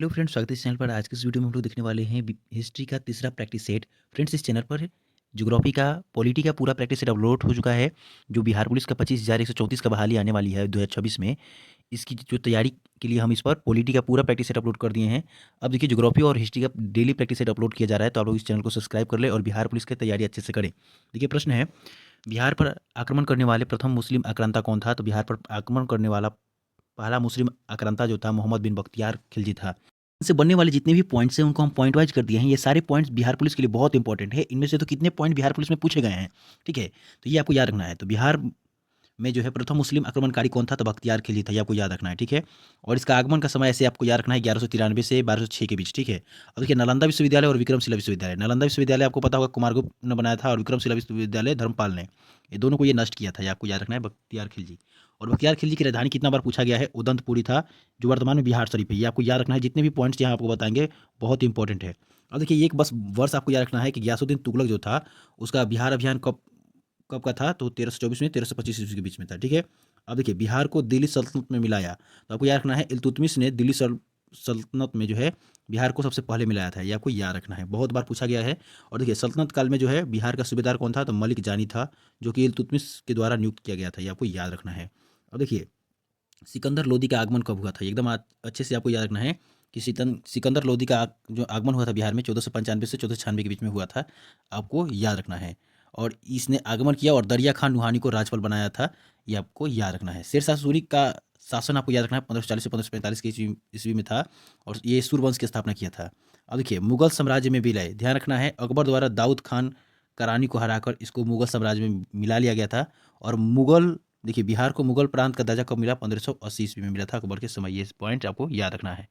Hello friends, स्वागत है इस चैनल पर। आज के इस वीडियो में हम लोग देखने वाले हैं हिस्ट्री का तीसरा प्रैक्टिस सेट। फ्रेंड्स, इस चैनल पर ज्योग्राफी का पॉलिटी का पूरा प्रैक्टिस सेट अपलोड हो चुका है, जो बिहार पुलिस का 25,134 का बहाली आने वाली है 2026 में। इसकी जो तैयारी के लिए हम इस पर पॉलिटी का पूरा प्रैक्टिस सेट अपलोड कर दिए हैं। अब देखिए, ज्योग्राफी और हिस्ट्री का डेली प्रैक्टिस सेट अपलोड किया जा रहा है, तो आप लोग इस चैनल को सब्सक्राइब कर ले और बिहार पुलिस की तैयारी अच्छे से करें। देखिए, प्रश्न है, बिहार पर आक्रमण करने वाले प्रथम मुस्लिम आक्रांता कौन था? तो बिहार पर आक्रमण करने वाला पहला मुस्लिम आक्रांता जो था, मोहम्मद बिन बख्तियार खिलजी था। इनसे बनने वाले जितने भी पॉइंट्स हैं उनको हम पॉइंट वाइज कर दिए हैं। ये सारे पॉइंट्स बिहार पुलिस के लिए बहुत इंपॉर्टेंट है। इनमें से तो कितने पॉइंट बिहार पुलिस में पूछे गए हैं, ठीक है? तो ये आपको याद रखना है। तो बिहार में जो है प्रथम मुस्लिम आक्रमणकारी कौन था? तो बख्तियार खिलजी था। ये आपको याद रखना है, ठीक है? और इसका आगमन का समय ऐसे आपको याद रखना है 1193 से 1206 के बीच, ठीक है? अब देखिए, नालंदा विश्वविद्यालय और विक्रमशिला विश्वविद्यालय। नालंदा विश्वविद्यालय आपको पता होगा कुमारगुप्त ने बनाया था, और विक्रमशिला विश्वविद्यालय धर्मपाल ने। ये दोनों को ये नष्ट किया था। ये आपको याद रखना है, बख्तियार खिलजी। और बख्तियार खिलजी की राजधानी कितना बार पूछा गया है? उदंतपुरी था, जो वर्तमान में बिहार शरीफ है। ये आपको याद रखना है। जितने भी पॉइंट्स यहाँ आपको बताएंगे बहुत इंपॉर्टेंट है। अब देखिए, एक बस वर्ष आपको याद रखना है कि गयासुद्दीन तुगलक जो था, उसका बिहार अभियान कब कब का था? तो 1324 में 1325 ईस्वी के बीच में था, ठीक है? अब देखिए, बिहार को दिल्ली सल्तनत में मिलाया, तो आपको याद रखना है इल्तुतमिश ने दिल्ली सल्तनत में जो है बिहार को सबसे पहले मिलाया था। ये आपको याद रखना है, बहुत बार पूछा गया है। और देखिए, सल्तनत काल में जो है बिहार का सूबेदार कौन था? तो मलिक जानी था, जो कि इल्तुतमिश के द्वारा नियुक्त किया गया था। ये आपको याद रखना है। अब देखिए, सिकंदर लोदी का आगमन कब हुआ था? एकदम अच्छे से आपको याद रखना है कि सिकंदर लोदी का जो आगमन हुआ था बिहार में 1495 से 1496 के बीच में हुआ था। आपको याद रखना है। और इसने आगमन किया और दरिया खान नुहानी को राज्यपाल बनाया था। ये आपको याद रखना है। शेरशाह सूरी का शासन आपको याद रखना है 1540 से 1545 के ईस्वी में था, और ये सूर्यवंश की स्थापना किया था। अब देखिए, मुगल साम्राज्य में विलय, ध्यान रखना है, अकबर द्वारा दाऊद खान करानी को हराकर इसको मुगल साम्राज्य में मिला लिया गया था। और मुगल देखिए, बिहार को मुगल प्रांत का दर्जा कब मिला? 1580 ईस्वी में मिला था, अकबर के समय। ये पॉइंट आपको याद रखना है।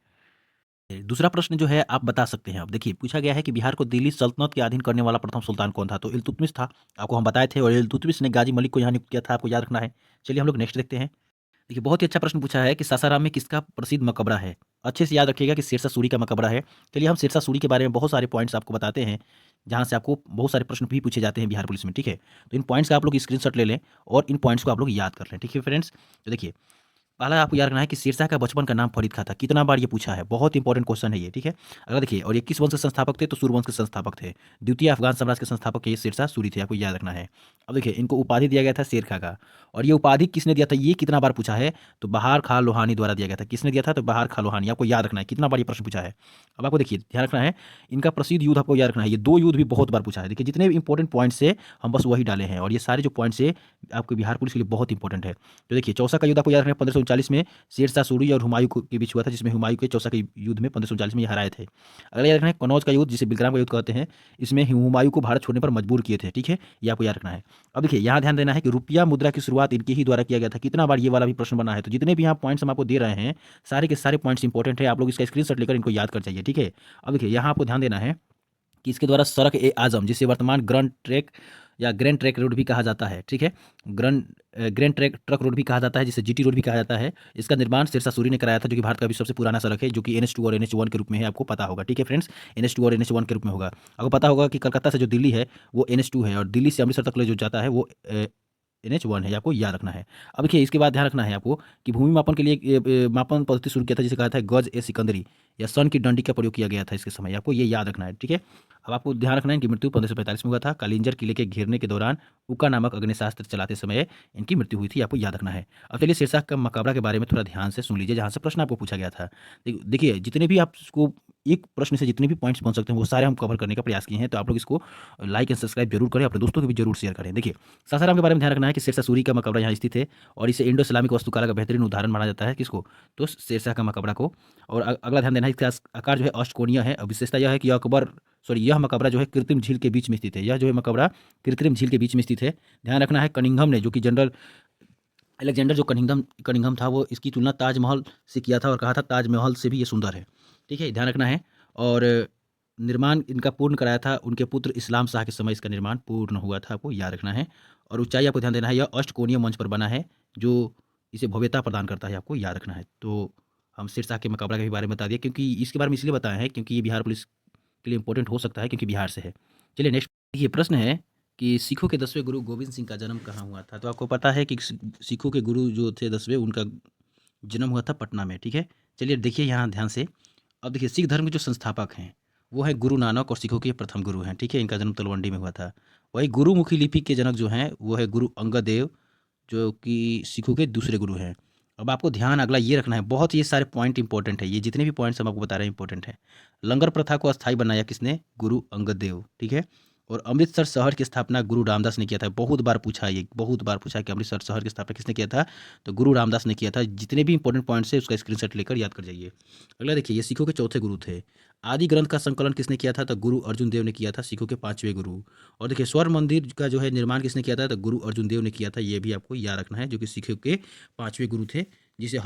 दूसरा प्रश्न जो है आप बता सकते हैं। अब देखिए, पूछा गया है कि बिहार को दिल्ली सल्तनत के अधीन करने वाला प्रथम सुल्तान कौन था? तो इल्तुतमिश था, आपको हम बताए थे, और इल्तुतमिश ने गाजी मलिक को यहाँ नियुक्त किया था। आपको याद रखना है। चलिए हम लोग नेक्स्ट देखते हैं। देखिए, बहुत ही अच्छा प्रश्न पूछा है कि सासाराम में किसका प्रसिद्ध मकबरा है? अच्छे से याद रखिएगा कि शेरशाह सूरी का मकबरा है। चलिए, हम शेरशाह सूरी के बारे में बहुत सारे पॉइंट्स आपको बताते हैं, जहाँ से आपको बहुत सारे प्रश्न भी पूछे जाते हैं बिहार पुलिस में, ठीक है? तो इन पॉइंट्स का आप लोग स्क्रीनशॉट ले लें और इन पॉइंट्स को आप लोग याद कर लें, ठीक है फ्रेंड्स? तो देखिए, पहला आपको याद रखना है कि शेरशाह का बचपन का नाम फरीद खां था। कितना बार ये पूछा है, बहुत इंपॉर्टेंट क्वेश्चन है ये, ठीक है? अगला देखिए, और ये किस वंश के संस्थापक थे? तो सूर्यवंश के संस्थापक थे। द्वितीय अफगान साम्राज्य के संस्थापक ये शेरशाह सूरी थे, आपको याद रखना है। अब देखिए, इनको उपाधि दिया गया था शेर खां का, और ये उपाधि किसने दिया था? ये कितना बार पूछा है? तो बहार खां लोहानी द्वारा दिया गया था। किसने दिया था? तो बहार खां लोहानी। आपको याद रखना है, कितना बार ये प्रश्न पूछा है। अब आपको देखिए, ध्यान रखना है, इनका प्रसिद्ध युद्ध आपको याद रखना है। ये दो युद्ध भी बहुत बार पूछा है। देखिए, जितने भी इंपॉर्टेंट पॉइंट्स है हम बस वही डाले हैं, और ये सारे जो पॉइंट्स है आपके बिहार पुलिस के लिए बहुत इंपॉर्टेंट है। तो देखिए, चौसा का युद्ध आपको याद रखना है 1539 में शेरशाह सूरी और हुमायूं के बीच हुआ था, जिसमें हुमायूं के चौसा के युद्ध में 1539 में ये हराए थे। अगला याद रखना है कनौज का युद्ध, जिसे बिलग्राम का युद्ध कहते हैं। इसमें हुमायूं को भारत छोड़ने पर मजबूर किए थे, ठीक है? ये आपको याद रखना है। अब देखिए, यहाँ ध्यान देना है कि रुपया मुद्रा की शुरुआत इनके ही द्वारा किया गया था। कितना बार ये वाला भी प्रश्न बना है। तो जितने भी यहाँ पॉइंट्स हम आपको दे रहे हैं, सारे के सारे पॉइंट्स इंपॉर्टेंट है। आप लोग इसका स्क्रीनशॉट लेकर इनको याद कर जाइए, ठीक है? अब देखिए, यहाँ आपको ध्यान देना है कि इसके द्वारा सड़क ए आजम, जिसे वर्तमान ग्रैंड ट्रैक या ग्रैंड ट्रैक रोड भी कहा जाता है, ठीक है? Grand grand track truck road भी कहा जाता है, जिसे जीटी रोड भी कहा जाता है। इसका निर्माण शेरशाह सूरी ने कराया था, जो कि भारत का भी सबसे पुराना सड़क है, जो कि NH2 और NH1 के रूप में है। आपको पता होगा, ठीक है फ्रेंड्स? NH2 और NH1 के रूप में होगा। आपको पता होगा कि कलकत्ता से जो दिल्ली है वो NH2 है, और दिल्ली से अमृतसर तक ले जो जाता है वो NH1 है। ये आपको याद रखना है। अब देखिए, इसके बाद ध्यान रखना है आपको कि भूमि मापन के लिए मापन पद्धति शुरू किया था, जिसे कहा था गज ए सिकंदरी, या सन की डंडी का प्रयोग किया गया था इसके समय। आपको ये याद रखना है, ठीक है? अब आपको ध्यान रखना है कि मृत्यु 1545 में हुआ था। कालिंजर किले के घेरने के दौरान उका नामक अग्निशास्त्र चलाते समय इनकी मृत्यु हुई थी। आपको याद रखना है। अब चलिए, शेरशाह का मकबरा के बारे में थोड़ा ध्यान से सुन लीजिए, जहाँ से प्रश्न आपको पूछा गया था। देखिए, जितने भी आपको एक प्रश्न से जितने भी पॉइंट्स बन सकते हैं वो सारे हम कवर करने का प्रयास किए हैं। तो आप लोग इसको लाइक एंड सब्सक्राइब जरूर करें, अपने दोस्तों को भी जरूर शेयर करें। देखिए, सासाराम के बारे में ध्यान रखना है कि शेरशाह सूरी का मकबरा यहाँ स्थित है, और इसे इंडो इस्लामिक वास्तुकला का बेहतरीन उदाहरण माना जाता है। किसको? तो शेरशाह का मकबरा को। और अगला ध्यान देना है, इसका आकार जो है अष्टकोणीय है। अब विशेषता यह है कि यह मकबरा जो है कृत्रिम झील के बीच में स्थित है। यह जो है मकबरा कृत्रिम झील के बीच में स्थित है। ध्यान रखना है, कनिंघम ने, जो कि जनरल अलेक्जेंडर जो कनिंघम कनिंघम था, वो इसकी तुलना ताजमहल से किया था और कहा था ताजमहल से भी ये सुंदर है, ठीक है? ध्यान रखना है। और निर्माण इनका पूर्ण कराया था उनके पुत्र इस्लाम शाह के समय इसका निर्माण पूर्ण हुआ था। आपको याद रखना है। और ऊंचाई आपको ध्यान देना है, यह अष्टकोणीय मंच पर बना है, जो इसे भव्यता प्रदान करता है। आपको याद रखना है। तो हम शेरशाह के मकबरा के भी बारे में बता दिए, क्योंकि इसके बारे में इसलिए बताया है क्योंकि ये बिहार पुलिस के लिए इंपॉर्टेंट हो सकता है, क्योंकि बिहार से है। चलिए नेक्स्ट, ये प्रश्न है कि सिखों के 10वें गुरु गोविंद सिंह का जन्म कहाँ हुआ था? तो आपको पता है कि सिखों के गुरु जो थे 10वें, उनका जन्म हुआ था पटना में, ठीक है? चलिए देखिए यहाँ ध्यान से, अब देखिए सिख धर्म के जो संस्थापक हैं वो है गुरु नानक और सिखों के प्रथम गुरु हैं, ठीक है। इनका जन्म तलवंडी में हुआ था। वही गुरुमुखी लिपि के जनक जो हैं वो है गुरु अंगद देव, जो कि सिखों के दूसरे गुरु हैं। अब आपको ध्यान अगला ये रखना है, बहुत ये सारे पॉइंट इंपॉर्टेंट है, ये जितने भी पॉइंट्स हम आपको बता रहे हैं इंपॉर्टेंट है। लंगर प्रथा को अस्थायी बनाया किसने? गुरु अंगद देव, ठीक है। और अमृतसर शहर की स्थापना गुरु रामदास ने किया था। बहुत बार पूछा, ये बहुत बार पूछा कि अमृतसर शहर की स्थापना किसने किया था? तो गुरु रामदास ने किया था। जितने भी इंपॉर्टेंट पॉइंट्स है उसका स्क्रीनशॉट लेकर याद कर जाइए। अगला देखिए, ये सिखों के चौथे गुरु थे। आदि ग्रंथ का संकलन किसने किया था? तो गुरु अर्जुन देव ने किया था, सिखों के पांचवें गुरु। और देखिए स्वर्ण मंदिर का जो है निर्माण किसने किया था? तो गुरु अर्जुन देव ने किया था। ये भी आपको याद रखना है, जो कि सिखों के पांचवें गुरु थे, जिसे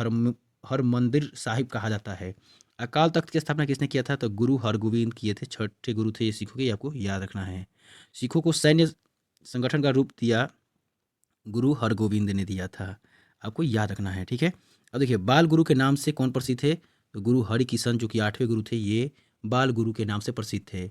हर मंदिर साहिब कहा जाता है। अकाल तख्त की स्थापना किसने किया था? तो गुरु हरगोविंद किए थे। छठे गुरु थे ये सिखों के, ये आपको याद रखना है। सिखों को सैन्य संगठन का रूप दिया गुरु हरगोविंद ने दिया था, आपको याद रखना है, ठीक है। अब देखिए बाल गुरु के नाम से कौन प्रसिद्ध थे? तो गुरु हरि किशन, जो कि आठवें गुरु थे, ये बाल गुरु के नाम से प्रसिद्ध थे।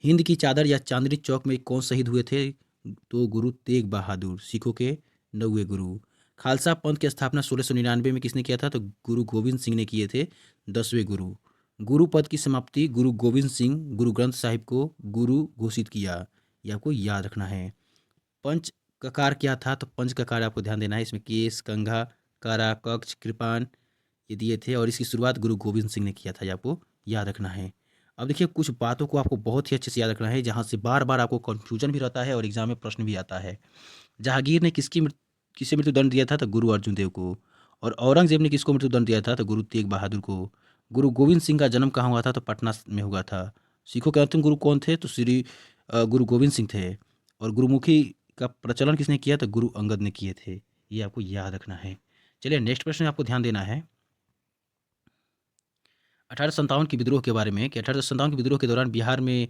हिंद की चादर या चांदनी चौक में कौन शहीद हुए थे? तो गुरु तेग बहादुर, सिखों के नौवें गुरु। खालसा पंथ की स्थापना 1699 में किसने किया था? तो गुरु गोविंद सिंह ने किए थे, 10वें गुरु। गुरु पद की समाप्ति गुरु गोविंद सिंह गुरु ग्रंथ साहिब को गुरु घोषित किया, ये आपको याद रखना है। पंच ककार क्या था? तो पंच ककार आपको ध्यान देना है, इसमें केस, कंघा, कारा, कक्ष, कृपान ये दिए थे, और इसकी शुरुआत गुरु गोविंद सिंह ने किया था, ये आपको याद रखना है। अब देखिए कुछ बातों को आपको बहुत ही अच्छे से याद रखना है, जहाँ से बार बार आपको कन्फ्यूजन भी रहता है और एग्जाम में प्रश्न भी आता है। जहांगीर ने किसे मृत्युदंड दिया था? तो गुरु अर्जुन देव को। और औरंगजेब ने किसको मृत्युदंड दिया था? तो गुरु तेग बहादुर को। गुरु गोविंद सिंह का जन्म कहाँ हुआ था? तो पटना में हुआ था। सिखों के अंतिम गुरु कौन थे? तो श्री गुरु गोविंद सिंह थे। और गुरुमुखी का प्रचलन किसने किया? तो गुरु अंगद ने किए थे, ये आपको याद रखना है। चलिए नेक्स्ट प्रश्न आपको ध्यान देना है 1857 की विद्रोह के बारे में, कि 1857 के विद्रोह के दौरान बिहार में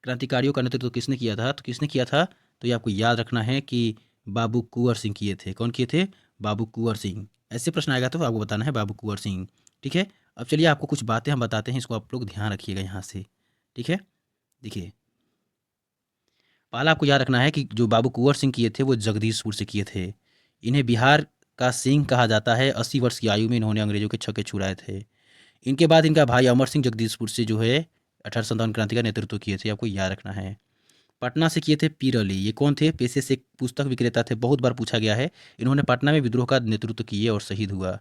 क्रांतिकारियों का नेतृत्व किसने किया था? तो किसने किया था? तो ये आपको याद रखना है कि बाबू कुंवर सिंह किए थे। कौन किए थे? बाबू कुंवर सिंह। ऐसे प्रश्न आएगा तो आपको बताना है बाबू कुंवर सिंह, ठीक है। अब चलिए आपको कुछ बातें हम बताते हैं, इसको आप लोग ध्यान रखिएगा यहाँ से, ठीक है। देखिए पहला आपको याद रखना है कि जो बाबू कुंवर सिंह किए थे वो जगदीशपुर से किए थे। इन्हें बिहार का सिंह कहा जाता है। 80 वर्ष की आयु में इन्होंने अंग्रेजों के छक्के छुड़ाए थे। इनके बाद इनका भाई अमर सिंह जगदीशपुर से जो है 1857 क्रांति का नेतृत्व किए थे, आपको याद रखना है। पटना से किए थे पीर अली। ये कौन थे? पेशे से एक पुस्तक विक्रेता थे, बहुत बार पूछा गया है। इन्होंने पटना में विद्रोह का नेतृत्व किए और शहीद हुआ,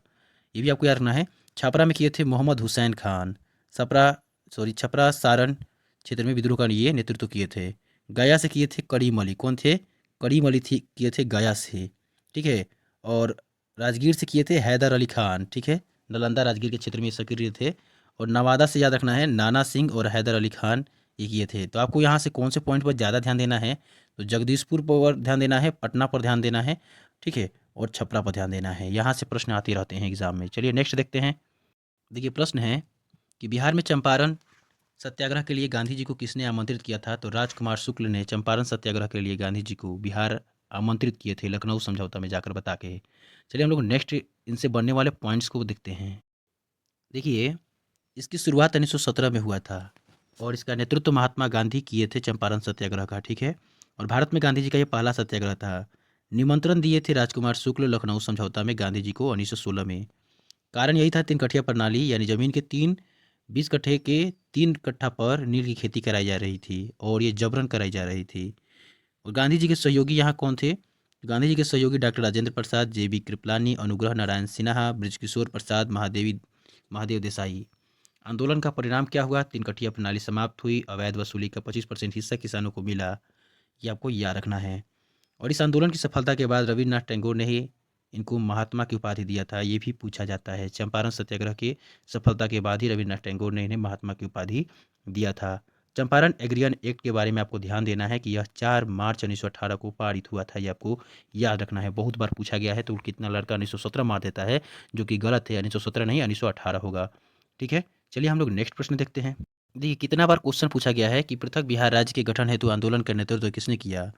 ये भी आपको याद रखना है। छपरा में किए थे मोहम्मद हुसैन खान। छपरा सारण क्षेत्र में विद्रोह का ये नेतृत्व किए थे। गया से किए थे करीम अली। कौन थे? करीम अली थी, किए थे गया से, ठीक है। और राजगीर से किए थे हैदर अली खान, ठीक है। नालंदा राजगीर के क्षेत्र में ये सक्रिय थे। और नवादा से याद रखना है नाना सिंह और हैदर अली खान, ये किए थे। तो आपको यहाँ से कौन से पॉइंट पर ज़्यादा ध्यान देना है? तो जगदीशपुर पर ध्यान देना है, पटना पर ध्यान देना है, ठीक है। और छपरा पर ध्यान देना है। यहाँ से प्रश्न आते रहते हैं एग्जाम में। चलिए नेक्स्ट देखते हैं। देखिए प्रश्न है कि बिहार में चंपारण सत्याग्रह के लिए गांधी जी को किसने आमंत्रित किया था? तो राजकुमार शुक्ल ने चंपारण सत्याग्रह के लिए गांधी जी को बिहार आमंत्रित किए थे, लखनऊ समझौता में जाकर बता के। चलिए हम लोग नेक्स्ट इनसे बनने वाले पॉइंट्स को देखते हैं। देखिए इसकी शुरुआत 1917 में हुआ था और इसका नेतृत्व महात्मा गांधी किए थे चंपारण सत्याग्रह का, ठीक है। और भारत में गांधी जी का ये पहला सत्याग्रह था। निमंत्रण दिए थे राजकुमार शुक्ल लखनऊ समझौता में गांधी जी को 1916 में। कारण यही था 3 कट्ठिया प्रणाली, यानी जमीन के 20 कट्ठे के 3 कट्ठा पर नील की खेती कराई जा रही थी और ये जबरन कराई जा रही थी। और गांधी जी के सहयोगी यहाँ कौन थे? गांधी जी के सहयोगी डॉक्टर राजेंद्र प्रसाद, JB कृपलानी, अनुग्रह नारायण सिन्हा, ब्रजकिशोर प्रसाद, महादेव देसाई। आंदोलन का परिणाम क्या हुआ? 3 कट्ठिया प्रणाली समाप्त हुई। अवैध वसूली का 25% हिस्सा किसानों को मिला, ये आपको याद रखना है। और इस आंदोलन की सफलता के बाद रविन्द्रनाथ टैगोर ने ही इनको महात्मा की उपाधि दिया था, ये भी पूछा जाता है। चंपारण सत्याग्रह की सफलता के बाद ही रविन्द्रनाथ टैगोर ने इन्हें महात्मा की उपाधि दिया था। चंपारण एग्रीगन एक्ट के बारे में आपको ध्यान देना है कि यह 4 मार्च 1918 को पारित हुआ था, ये आपको याद रखना है। बहुत बार पूछा गया है तो कितना लड़का 1917 मार देता है, जो कि गलत है। 1917 नहीं 1918 होगा, ठीक है। चलिए हम लोग नेक्स्ट प्रश्न देखते हैं। देखिए कितना बार क्वेश्चन पूछा गया है कि पृथक बिहार राज्य के गठन हेतु आंदोलन का नेतृत्व किसने किया?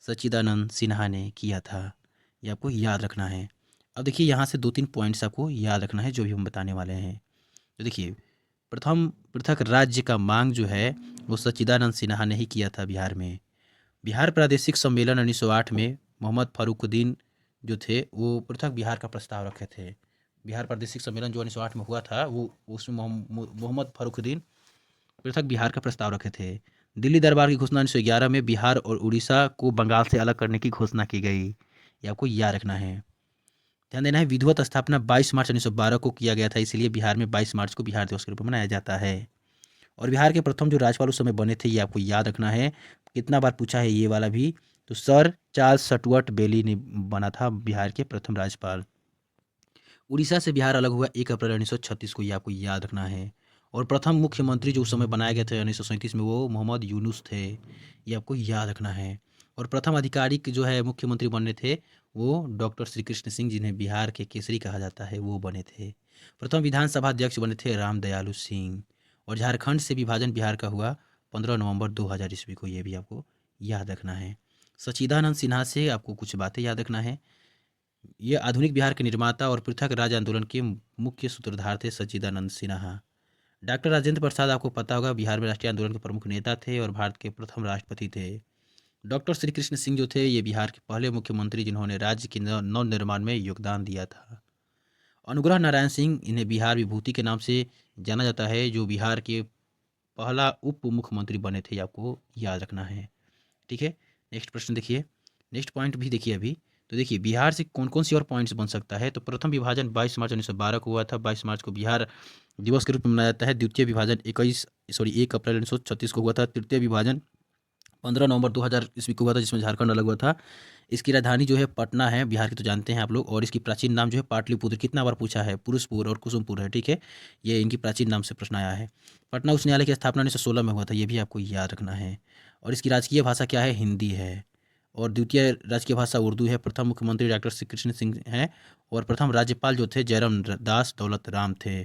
सच्चिदानंद सिन्हा ने किया था, ये आपको याद रखना है। अब देखिए यहाँ से 2-3 पॉइंट्स आपको याद रखना है जो भी हम बताने वाले हैं। तो देखिए प्रथम पृथक राज्य का मांग जो है वो सच्चिदानंद सिन्हा ने ही किया था बिहार में। बिहार प्रादेशिक सम्मेलन 1908 में मोहम्मद फारूकुद्दीन जो थे वो पृथक बिहार का प्रस्ताव रखे थे। बिहार प्रादेशिक सम्मेलन जो 1908 में हुआ था, वो उसमें मोहम्मद फर्रुखुद्दीन पृथक बिहार का प्रस्ताव रखे थे। दिल्ली दरबार की घोषणा 1911 में बिहार और उड़ीसा को बंगाल से अलग करने की घोषणा की गई। ये आपको याद रखना है। ध्यान देना है, विधिवत स्थापना 22 मार्च 1912 को किया गया था, इसलिए बिहार में 22 मार्च को बिहार दिवस के रूप में मनाया जाता है। और बिहार के प्रथम जो राज्यपाल उस समय बने थे, ये आपको याद रखना है। कितना बार पूछा है ये वाला भी, तो सर चार्ल्स स्टुअर्ट बेली ने बना था बिहार के प्रथम राज्यपाल। उड़ीसा से बिहार अलग हुआ 1 अप्रैल 1936 को, ये आपको याद रखना है। और प्रथम मुख्यमंत्री जो उस समय बनाए गए थे 1937 में, वो मोहम्मद यूनुस थे, ये आपको याद रखना है। और प्रथम आधिकारिक जो है मुख्यमंत्री बने थे, वो डॉक्टर श्री कृष्ण सिंह, जिन्हें बिहार के केसरी कहा जाता है, वो बने थे। प्रथम विधानसभा अध्यक्ष बने थे राम दयालु सिंह। और झारखंड से विभाजन बिहार का हुआ 15 नवंबर 2000 ईस्वी को, ये भी आपको याद रखना है। सच्चिदानंद सिन्हा से आपको कुछ बातें याद रखना है। ये आधुनिक बिहार के निर्माता और पृथक राज्य आंदोलन के मुख्य सूत्रधार थे सच्चिदानंद सिन्हा। डॉक्टर राजेंद्र प्रसाद, आपको पता होगा, बिहार में राष्ट्रीय आंदोलन के प्रमुख नेता थे और भारत के प्रथम राष्ट्रपति थे। डॉक्टर श्री कृष्ण सिंह जो थे, ये बिहार के पहले मुख्यमंत्री जिन्होंने राज्य के नवनिर्माण में योगदान दिया था। अनुग्रह नारायण सिंह, इन्हें बिहार विभूति के नाम से जाना जाता है, जो बिहार के पहला उप मुख्यमंत्री बने थे, आपको याद रखना है। ठीक है, नेक्स्ट प्रश्न देखिए, नेक्स्ट पॉइंट भी देखिए अभी। तो देखिए बिहार से कौन कौन सी और पॉइंट्स बन सकता है। तो प्रथम विभाजन 22 मार्च 1912 को हुआ था, 22 मार्च को बिहार दिवस के रूप में मनाया जाता है। द्वितीय विभाजन 1 अप्रैल 1936 को हुआ था। तृतीय विभाजन 15 नवंबर 2000 ईस्वी को हुआ था, जिसमें झारखंड अलग हुआ था। इसकी राजधानी जो है पटना है, बिहार की तो जानते हैं आप लोग। और इसकी प्राचीन नाम जो है पाटलिपुत्र, कितना बार पूछा है, पुरुषपुर और कुसुमपुर है। ठीक है, ये इनकी प्राचीन नाम से प्रश्न आया है। पटना उच्च न्यायालय की स्थापना 1916 में हुआ था, ये भी आपको याद रखना है। और इसकी राजकीय भाषा क्या है, हिंदी है। और द्वितीय राजकीय भाषा उर्दू है। प्रथम मुख्यमंत्री डॉक्टर श्री कृष्ण सिंह हैं। और प्रथम राज्यपाल जो थे जयराम दास दौलत राम थे।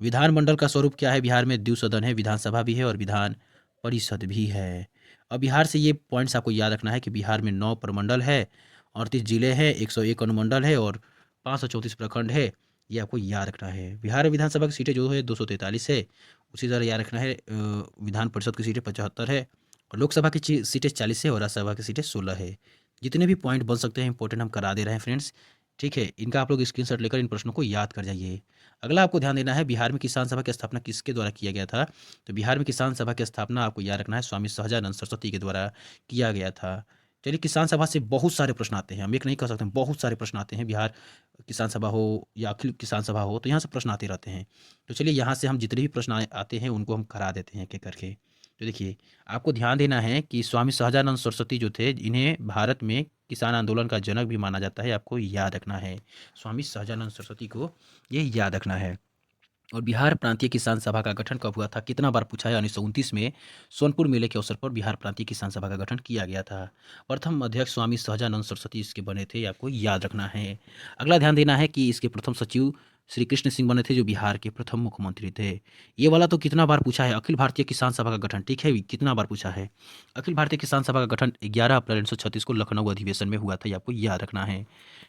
विधानमंडल का स्वरूप क्या है, बिहार में द्विसदन है, विधानसभा भी है और विधान परिषद भी है। अब बिहार से ये पॉइंट्स आपको याद रखना है कि बिहार में 9 प्रमंडल है, 38 जिले हैं, 101 अनुमंडल है और 534 प्रखंड है, ये आपको याद रखना है। बिहार विधानसभा की सीटें जो है 243 है। उसी तरह याद रखना है, विधान परिषद की सीटें 75 है और लोकसभा की सीटें 40 है और राज्यसभा की सीटें 16 है। जितने भी पॉइंट बन सकते हैं इंपॉर्टेंट हम करा दे रहे हैं फ्रेंड्स। ठीक है, इनका आप लोग स्क्रीनशॉट लेकर इन प्रश्नों को याद कर जाइए। अगला आपको ध्यान देना है, बिहार में किसान सभा की स्थापना किसके द्वारा किया गया था। तो बिहार में किसान सभा की स्थापना आपको याद रखना है, स्वामी सहजानंद सरस्वती के द्वारा किया गया था। चलिए, किसान सभा से बहुत सारे प्रश्न आते हैं, हम एक नहीं कह सकते, बहुत सारे प्रश्न आते हैं। बिहार किसान सभा हो या अखिल किसान सभा हो, तो यहाँ से प्रश्न आते रहते हैं। तो चलिए, यहाँ से हम जितने भी प्रश्न आते हैं उनको हम करा देते हैं एक एक करके। तो देखिए, आपको ध्यान देना है कि स्वामी सहजानंद सरस्वती जो थे, इन्हें भारत में किसान आंदोलन का जनक भी माना जाता है, आपको याद रखना है। स्वामी सहजानंद सरस्वती को ये याद रखना है। और बिहार प्रांतीय किसान सभा का गठन कब हुआ था, कितना बार पूछा है। 1929 में सोनपुर मेले के अवसर पर बिहार प्रांतीय किसान सभा का गठन किया गया था। प्रथम अध्यक्ष स्वामी सहजानंद सरस्वती इसके बने थे, आपको याद रखना है। अगला ध्यान देना है कि इसके प्रथम सचिव श्री कृष्ण सिंह बने थे, जो बिहार के प्रथम मुख्यमंत्री थे। ये वाला तो कितना बार पूछा है, अखिल भारतीय किसान सभा का गठन, ठीक है, कितना बार पूछा है। अखिल भारतीय किसान सभा का गठन 11 अप्रैल 1936 को लखनऊ अधिवेशन में हुआ था, ये आपको याद रखना है।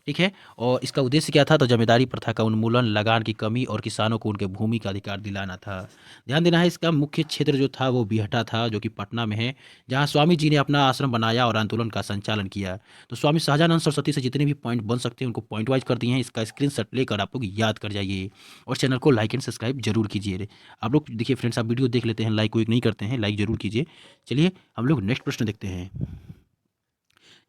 ठीक है, और इसका उद्देश्य क्या था, तो जमींदारी प्रथा का उन्मूलन, लगान की कमी और किसानों को उनके भूमि का अधिकार दिलाना था। ध्यान देना है, इसका मुख्य क्षेत्र जो था वो बिहटा था, जो कि पटना में है, जहाँ स्वामी जी ने अपना आश्रम बनाया और आंदोलन का संचालन किया। तो स्वामी सहजानंद सरस्वती से जितने भी पॉइंट बन सकते हैं उनको पॉइंट वाइज कर दिए हैं, इसका स्क्रीनशॉट लेकर आप लोग याद कर जाइए और चैनल को लाइक एंड सब्सक्राइब जरूर कीजिए। आप लोग देखिए फ्रेंड्स, आप वीडियो देख लेते हैं, लाइक नहीं करते हैं, लाइक जरूर कीजिए। चलिए, हम लोग नेक्स्ट प्रश्न देखते हैं।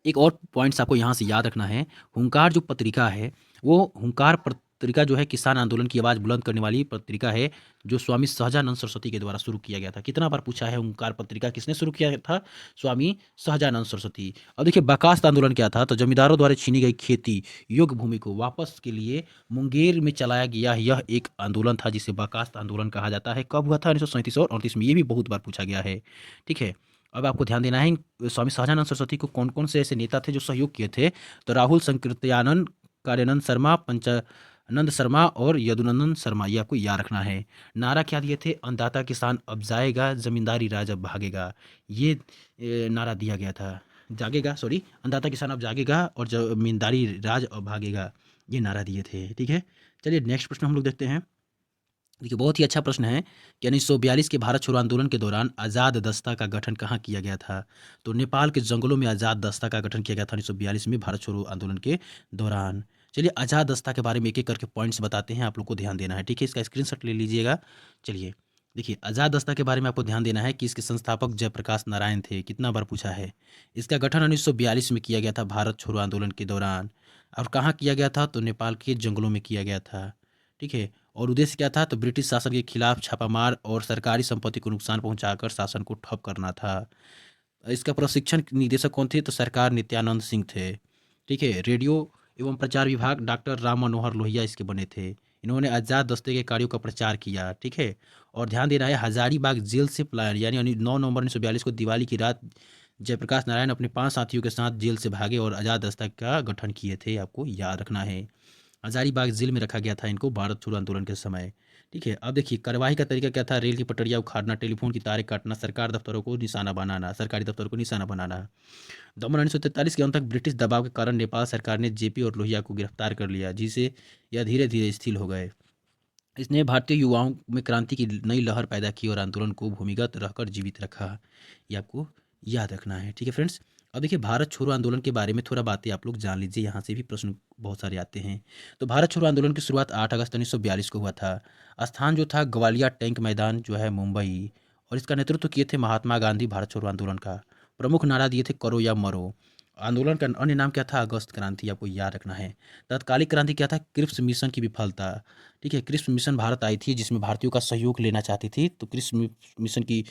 एक और पॉइंट्स आपको यहाँ से याद रखना है, हुंकार जो पत्रिका है, वो हुंकार पत्रिका जो है किसान आंदोलन की आवाज़ बुलंद करने वाली पत्रिका है, जो स्वामी सहजानंद सरस्वती के द्वारा शुरू किया गया था। कितना बार पूछा है, हुंकार पत्रिका किसने शुरू किया था, स्वामी सहजानंद सरस्वती। अब देखिए, बर्खास्त आंदोलन क्या था, तो जमींदारों द्वारा छीनी गई खेती योग्य भूमि को वापस के लिए मुंगेर में चलाया गया यह एक आंदोलन था, जिसे बर्खास्त आंदोलन कहा जाता है। कब हुआ था, 1937 और 38 में, ये भी बहुत बार पूछा गया है। ठीक है, अब आपको ध्यान देना है, स्वामी सहजानंद सरस्वती को कौन कौन से ऐसे नेता थे जो सहयोग किए थे। तो राहुल संकीर्तयानंद, कार्यानंद शर्मा, पंचानंद शर्मा और यदुनंदन शर्मा, ये आपको याद रखना है। नारा क्या दिए थे, अन्नदाता किसान अब जाएगा, जमींदारी राज अब भागेगा, ये नारा दिया गया था। जागेगा, सॉरी, अन्नदाता किसान अब जागेगा और जमींदारी राज अब भागेगा, ये नारा दिए थे। ठीक है, चलिए नेक्स्ट प्रश्न हम लोग देखते हैं। देखिए, बहुत ही अच्छा प्रश्न है कि 1942 के भारत छोड़ो आंदोलन के दौरान आज़ाद दस्ता का गठन कहाँ किया गया था। तो नेपाल के जंगलों में आज़ाद दस्ता का गठन किया गया था 1942 में भारत छोड़ो आंदोलन के दौरान। चलिए आज़ाद दस्ता के बारे में एक-एक करके पॉइंट्स बताते हैं, आप लोग को ध्यान देना है, ठीक है? इसका स्क्रीनशॉट ले लीजिएगा। चलिए, देखिए आज़ाद दस्ता के बारे में आपको ध्यान देना है कि इसके संस्थापक जयप्रकाश नारायण थे, कितना बार पूछा है। इसका गठन 1942 में किया गया था भारत छोड़ो आंदोलन के दौरान। और कहाँ किया गया था? तो नेपाल के जंगलों में किया गया था, ठीक है? और उद्देश्य क्या था? तो ब्रिटिश शासन के खिलाफ छापामार और सरकारी संपत्ति को नुकसान पहुँचाकर शासन को ठप करना था। इसका प्रशिक्षण निदेशक कौन थे? तो सरकार नित्यानंद सिंह थे, ठीक है? रेडियो एवं प्रचार विभाग डॉक्टर राम मनोहर लोहिया इसके बने थे। इन्होंने आज़ाद दस्ते के कार्यों का प्रचार किया, ठीक है? और ध्यान देना है हजारीबाग जेल से पलायन यानी 9 नवंबर 1942 को दिवाली की रात जयप्रकाश नारायण अपने 5 साथियों के साथ जेल से भागे और आज़ाद दस्ता का गठन किए थे, आपको याद रखना है। हजारीबाग जेल में रखा गया था इनको भारत छोड़ो आंदोलन के समय, ठीक है? अब देखिए कार्यवाही का तरीका क्या था? रेल की पटरियाँ उखाड़ना, टेलीफोन की तारें काटना, सरकार दफ्तरों को निशाना बनाना, सरकारी दफ्तरों को निशाना बनाना। नवंबर 1943 के अंत तक ब्रिटिश दबाव के कारण नेपाल सरकार ने जेपी और लोहिया को गिरफ्तार कर लिया, जिसे यह धीरे धीरे स्थिर हो गए। इसने भारतीय युवाओं में क्रांति की नई लहर पैदा की और आंदोलन को भूमिगत रहकर जीवित रखा। ये आपको याद रखना है, ठीक है फ्रेंड्स? अब देखिए भारत छोड़ो आंदोलन के बारे में थोड़ा बातें आप लोग जान लीजिए, यहाँ से भी प्रश्न बहुत सारे आते हैं। तो भारत छोड़ो आंदोलन की शुरुआत 8 अगस्त 1942 को हुआ था। स्थान जो था ग्वालियर टैंक मैदान जो है मुंबई, और इसका नेतृत्व किए थे महात्मा गांधी। भारत छोड़ो आंदोलन का प्रमुख नारा दिए थे करो या मरो। आंदोलन का अन्य नाम क्या था? अगस्त क्रांति, आपको याद रखना है। तत्कालिक क्रांति क्या था? क्रिप्स मिशन की विफलता, ठीक है? क्रिप्स मिशन भारत आई थी जिसमें भारतीयों का सहयोग लेना चाहती थी, तो क्रिप्स मिशन की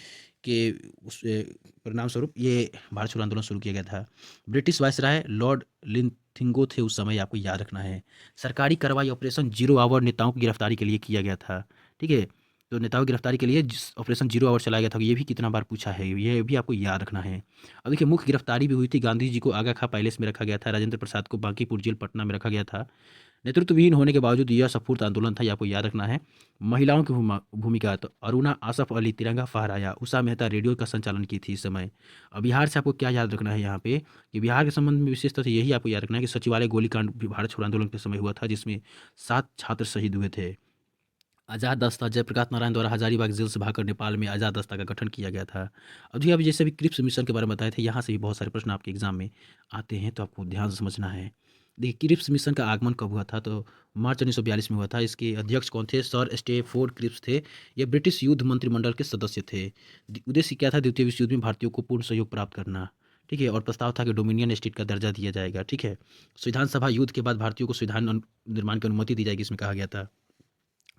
के उस परिणाम स्वरूप ये भारत छोड़ो आंदोलन शुरू किया गया था। ब्रिटिश वायसराय लॉर्ड लिंथिंगो थे उस समय, आपको याद रखना है। सरकारी कार्रवाई ऑपरेशन जीरो आवर नेताओं की गिरफ्तारी के लिए किया गया था, ठीक है? तो नेताओं की गिरफ्तारी के लिए ऑपरेशन जीरो आवर चलाया गया था, ये भी कितना बार पूछा है, ये भी आपको याद रखना है। अब देखिए मुख्य गिरफ्तारी भी हुई थी। गांधी जी को आगा खां पैलेस में रखा गया था, राजेंद्र प्रसाद को बांकीपुर जेल पटना में रखा गया था। नेतृत्वविहीन होने के बावजूद यह सफूर्त आंदोलन था, ये आपको याद रखना है। महिलाओं की भूमिका, तो अरुणा आसफ अली तिरंगा फहराया, उषा मेहता रेडियो का संचालन की थी इस समय। बिहार से आपको क्या याद रखना है यहाँ पे कि बिहार के संबंध में विशेषतः यही आपको याद रखना है कि सचिवालय गोलीकांड भी भारत छोड़ो आंदोलन के समय हुआ था, जिसमें 7 छात्र शहीद हुए थे। आज़ाद दस्ता जयप्रकाश नारायण द्वारा हजारीबाग जेल से भागकर नेपाल में आज़ाद दस्ता का गठन किया गया था। अब जी अभी जैसे भी क्रिप्स मिशन के बारे में बताए थे, यहाँ से भी बहुत सारे प्रश्न आपके एग्जाम में आते हैं, तो आपको ध्यान से समझना है। देखिए क्रिप्स मिशन का आगमन कब हुआ था? तो मार्च 1942 में हुआ था। इसके अध्यक्ष कौन थे? सर स्टेफोर्ड क्रिप्स थे। ये ब्रिटिश युद्ध मंत्रिमंडल के सदस्य थे। उद्देश्य क्या था? द्वितीय विश्व युद्ध में भारतीयों को पूर्ण सहयोग प्राप्त करना, ठीक है? और प्रस्ताव था कि डोमिनियन स्टेट का दर्जा दिया जाएगा, ठीक है? संविधान सभा युद्ध के बाद भारतीयों को संविधान निर्माण की अनुमति दी जाएगी, इसमें कहा गया था।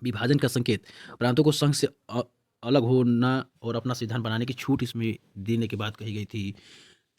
विभाजन का संकेत, प्रांतों को संघ से अलग होना और अपना संविधान बनाने की छूट इसमें देने की बात कही गई थी।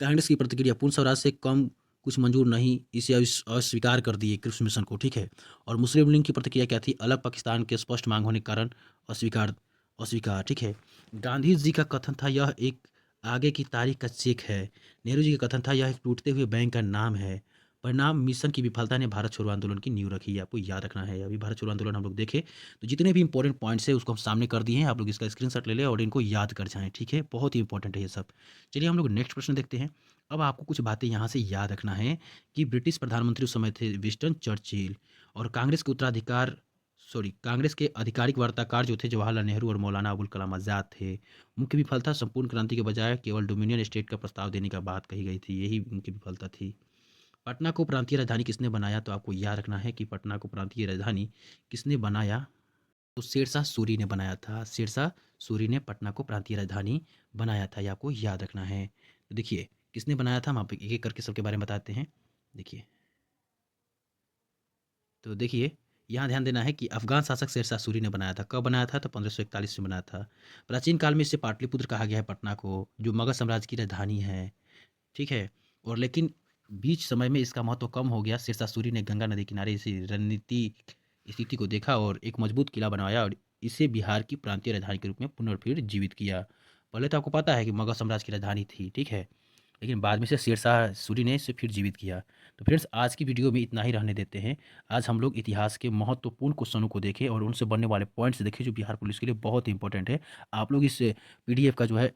कांग्रेस की प्रतिक्रिया, पूर्ण स्वराज से कम कुछ मंजूर नहीं, इसे अस्वीकार कर दिए क्रिप्स मिशन को, ठीक है? और मुस्लिम लीग की प्रतिक्रिया क्या थी? अलग पाकिस्तान के स्पष्ट मांग होने के कारण अस्वीकार अस्वीकार, ठीक है? गांधी जी का कथन था यह एक आगे की तारीख का चेक है। नेहरू जी का कथन था यह एक टूटते हुए बैंक का नाम है। परिणाम, मिशन की विफलता ने भारत छोड़ो आंदोलन की नींव रखी है, आपको याद रखना है। अभी भारत छोड़ो आंदोलन हम लोग देखें तो जितने भी इंपॉर्टेंट पॉइंट्स है उसको हम सामने कर दिए हैं, आप लोग इसका स्क्रीनशॉट ले लें और इनको याद कर जाएं, ठीक है? बहुत ही इंपॉर्टेंट है ये सब। चलिए हम लोग नेक्स्ट प्रश्न देखते हैं। अब आपको कुछ बातें यहाँ से याद रखना है कि ब्रिटिश प्रधानमंत्री उस समय थे विंस्टन चर्चिल, और कांग्रेस के आधिकारिक वार्ताकार जो थे जवाहरलाल नेहरू और मौलाना अबुल कलाम आज़ाद थे। मुख्य विफलता, संपूर्ण क्रांति के बजाय केवल डोमिनियन स्टेट का प्रस्ताव देने का बात कही गई थी, यही उनकी विफलता थी। पटना को प्रांतीय राजधानी किसने बनाया? तो आपको याद रखना है कि पटना को प्रांतीय राजधानी किसने बनाया? तो शेरशाह सूरी ने बनाया था। शेरशाह सूरी ने पटना को प्रांतीय राजधानी बनाया था, ये आपको याद रखना है। तो देखिए किसने बनाया था, हम आप एक एक करके सबके बारे में बताते हैं। देखिए, तो देखिए यहाँ ध्यान देना है कि अफगान शासक शेरशाह सूरी ने बनाया था। कब बनाया था? तो 1541 में बनाया था। प्राचीन काल में इसे पाटलिपुत्र कहा गया है पटना को, जो मगध साम्राज्य की राजधानी है, ठीक है? और लेकिन बीच समय में इसका महत्व कम हो गया। शेरशाह सूरी ने गंगा नदी किनारे इसी रणनीतिक स्थिति को देखा और एक मजबूत किला बनवाया और इसे बिहार की प्रांतीय राजधानी के रूप में पुनर्जीवित किया। पहले तो आपको पता है कि मगध साम्राज्य की राजधानी थी, ठीक है? लेकिन बाद में से शेरशाह सूरी ने इसे फिर जीवित किया। तो फ्रेंड्स आज की वीडियो में इतना ही रहने देते हैं। आज हम लोग इतिहास के महत्वपूर्ण क्वेश्चनों को देखें और उनसे बनने वाले पॉइंट्स देखें जो बिहार पुलिस के लिए बहुत ही इंपॉर्टेंट है। आप लोग इस पीडीएफ का जो है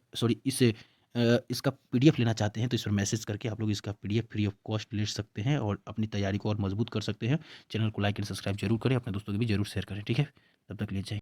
इसका पीडीएफ लेना चाहते हैं तो इस पर मैसेज करके आप लोग इसका पीडीएफ फ्री ऑफ कॉस्ट ले सकते हैं और अपनी तैयारी को और मजबूत कर सकते हैं। चैनल को लाइक एंड सब्सक्राइब जरूर करें, अपने दोस्तों को भी जरूर शेयर करें, ठीक है? तब तक के लिए जय